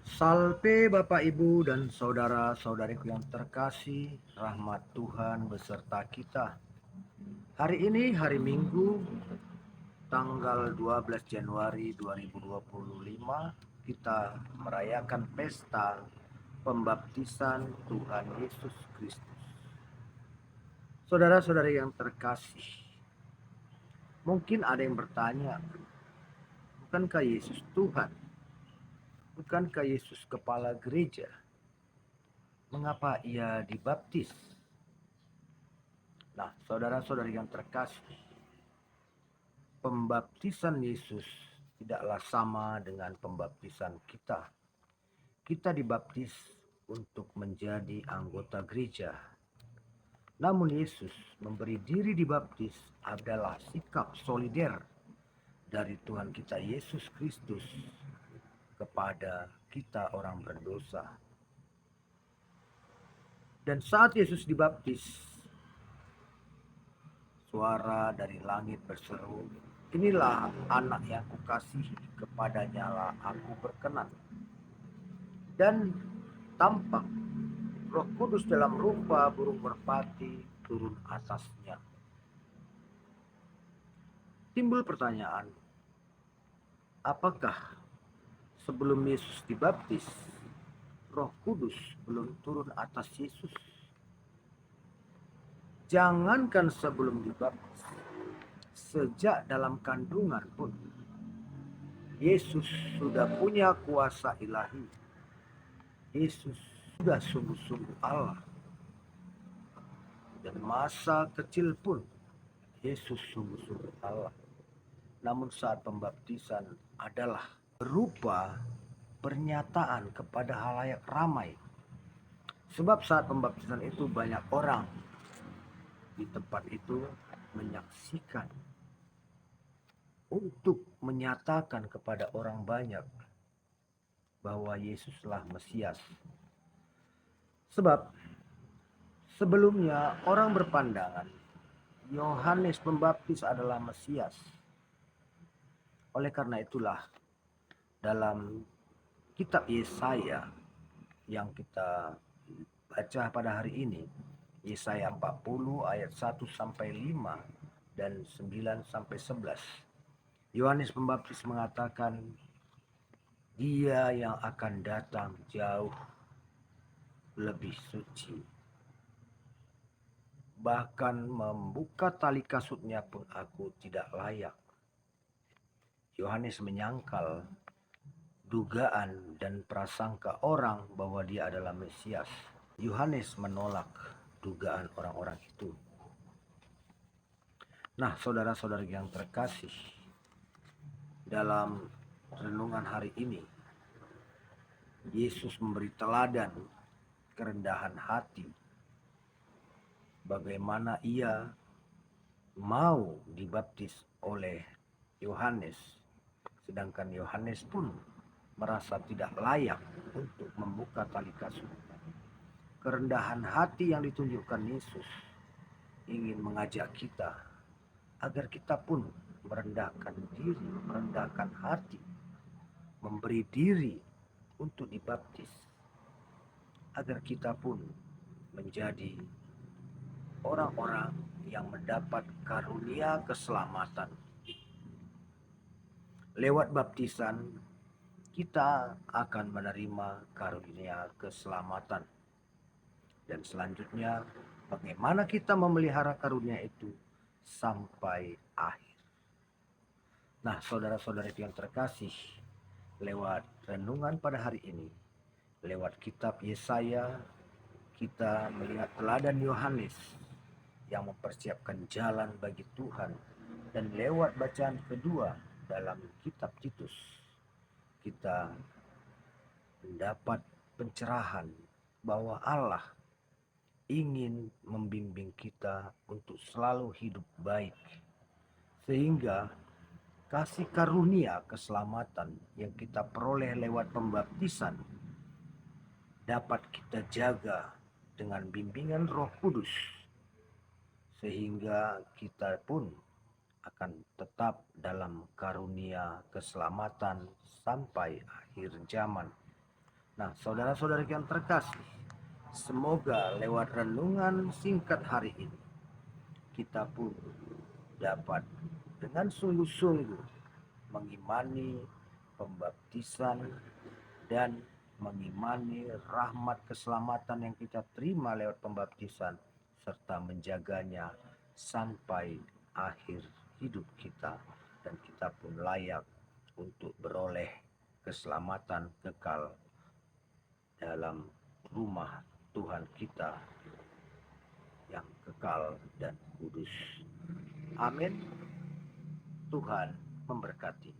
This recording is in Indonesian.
Salve Bapak Ibu dan saudara-saudariku yang terkasih, rahmat Tuhan beserta kita. Hari ini hari Minggu, tanggal 12 Januari 2025, kita merayakan pesta pembaptisan Tuhan Yesus Kristus. Saudara-saudari yang terkasih, mungkin ada yang bertanya, bukankah Yesus Tuhan? Bukankah Yesus kepala gereja? Mengapa ia dibaptis? Nah, saudara-saudari yang terkasih, pembaptisan Yesus tidaklah sama dengan pembaptisan kita. Kita dibaptis untuk menjadi anggota gereja. Namun Yesus memberi diri dibaptis adalah sikap solider dari Tuhan kita Yesus Kristus kepada kita orang berdosa. Dan saat Yesus dibaptis, suara dari langit berseru, "Inilah anak yang kukasihi, kepadanya lah aku berkenan." Dan tampak Roh Kudus dalam rupa burung merpati turun atasnya. Timbul pertanyaan, apakah sebelum Yesus dibaptis, Roh Kudus belum turun atas Yesus? Jangankan sebelum dibaptis, sejak dalam kandungan pun Yesus sudah punya kuasa ilahi. Yesus sudah sungguh-sungguh Allah. Dan masa kecil pun Yesus sungguh-sungguh Allah. Namun saat pembaptisan adalah berupa pernyataan kepada halayak ramai. Sebab saat pembaptisan itu banyak orang di tempat itu menyaksikan, untuk menyatakan kepada orang banyak bahwa Yesuslah Mesias. Sebab sebelumnya orang berpandangan Yohanes Pembaptis adalah Mesias. Oleh karena itulah dalam kitab Yesaya yang kita baca pada hari ini, Yesaya 40 ayat 1 sampai 5 dan 9 sampai 11. Yohanes Pembaptis mengatakan, "Dia yang akan datang jauh lebih suci. Bahkan membuka tali kasutnya pun aku tidak layak." Yohanes menyangkal dugaan dan prasangka orang bahwa dia adalah Mesias. Yohanes menolak dugaan orang-orang itu. Nah, saudara-saudari yang terkasih, dalam renungan hari ini, Yesus memberi teladan kerendahan hati. Bagaimana ia mau dibaptis oleh Yohanes, sedangkan Yohanes pun merasa tidak layak untuk membuka tali kasut. Kerendahan hati yang ditunjukkan Yesus ingin mengajak kita agar kita pun merendahkan diri, merendahkan hati, memberi diri untuk dibaptis, agar kita pun menjadi orang-orang yang mendapat karunia keselamatan. Lewat baptisan, kita akan menerima karunia keselamatan. Dan selanjutnya, bagaimana kita memelihara karunia itu sampai akhir. Nah, saudara-saudari yang terkasih, lewat renungan pada hari ini, lewat kitab Yesaya, kita melihat teladan Yohanes yang mempersiapkan jalan bagi Tuhan. Dan lewat bacaan kedua dalam kitab Titus, kita mendapat pencerahan bahwa Allah ingin membimbing kita untuk selalu hidup baik, sehingga kasih karunia keselamatan yang kita peroleh lewat pembaptisan dapat kita jaga dengan bimbingan Roh Kudus, sehingga kita pun akan tetap dalam karunia keselamatan sampai akhir zaman. Nah, saudara-saudara yang terkasih, semoga lewat renungan singkat hari ini, kita pun dapat dengan sungguh-sungguh mengimani pembaptisan dan mengimani rahmat keselamatan yang kita terima lewat pembaptisan, serta menjaganya sampai akhir hidup kita, dan kita pun layak untuk beroleh keselamatan kekal dalam rumah Tuhan kita yang kekal dan kudus. Amin. Tuhan memberkati.